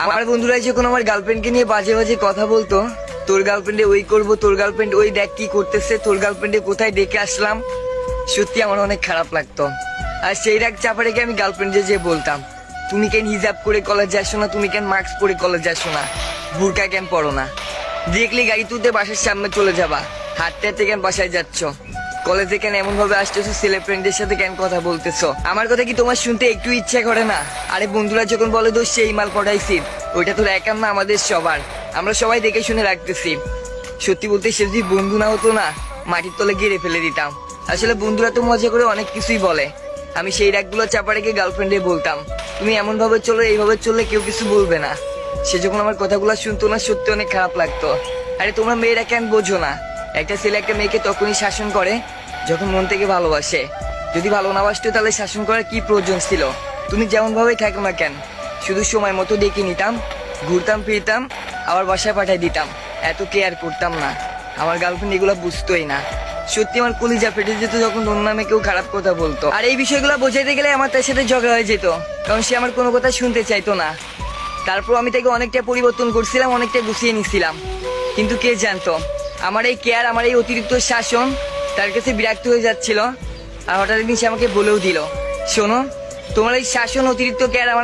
আমার বন্ধুরা যখন আমার গার্লফ্রেন্ডকে নিয়ে বাজে বাজে কথা বলতো, তোর গার্লফ্রেন্ডে ওই করবো, তোর গার্লফ্রেন্ড ওই দেখ কি করতেছে, তোর গার্লফ্রেন্ডে কোথায় দেখে আসলাম, সত্যি আমার অনেক খারাপ লাগতো। আর সেই রাগ চাপা রেখে আমি গার্লফ্রেন্ডে যে বলতাম, তুমি কেন হিজাব করে কলেজ আসো না, তুমি কেন মাস্ক পরে কলেজ আসো না, বুরকা কেন পড়ো না, দেখলে গাড়ি তুলতে বাসার সামনে চলে যাবা, হাঁটতে হাঁটতে কেন বাসায় যাচ্ছ, কলেজে কেন এমন ভাবে আসতেছো, ছেলে ফ্রেন্ডের সাথে কেন কথা বলতেছো, আমার কথা কি তোমার শুনতে একটু ইচ্ছা করে না? আরে বন্ধুরা যখন বলে দোষ সেই মাল পড়াইছি, ওইটা তোর একার না, আমাদের সবার, আমরা সবাই দেখে শুনে রাখতেছি। সত্যি বলতে সে যদি বন্ধু না হতো না, মাটির তলে গিয়ে ফেলে দিতাম। আসলে বন্ধুরা তো মজা করে অনেক কিছুই বলে, আমি সেই রাগগুলো চাপা রেখে গার্লফ্রেন্ডে বলতাম, তুমি এমন ভাবে চলো, এইভাবে চললে কেউ কিছু বলবে না। সে যখন আমার কথাগুলো শুনতো না, সত্যি অনেক খারাপ লাগতো। আরে তোমরা মেয়েরা কেন বোঝো না, একটা ছেলে একটা মেয়েকে তখনই শাসন করে যখন মন থেকে ভালোবাসে। যদি ভালো না বাসতো তাহলে শাসন করার কি প্রয়োজন ছিল? তুমি যেমন ভাবেই থাকো না কেন, শুধু সময় মতো ডেকে নিতাম, ঘুরতাম ফিরতাম, আবার বাসায় পাঠাই দিতাম, এত কেয়ার করতাম না। আমার গার্লফ্রেন্ড এগুলো বুঝতোই না। সত্যি আমার কলিজা ফেটে যেত যখন অন্য নামে কেউ খারাপ কথা বলতো। আর এই বিষয়গুলো বোঝাইতে গেলে আমার তার সাথে ঝগড়া হয়ে যেত, কারণ সে আমার কোনো কথা শুনতে চাইতো না। তারপর আমি তাকে অনেকটা পরিবর্তন করছিলাম, অনেকটা গুছিয়ে নিছিলাম, কিন্তু কে জানতো আমার এই কেয়ার, আমার এই অতিরিক্ত শাসন তার কাছে বিরক্ত হয়ে যাচ্ছিল। আর হঠাৎ একদিন সে আমাকে বলেও দিল, শোনো, তোমার এই শাসন অতিরিক্ত কেয়ার আমার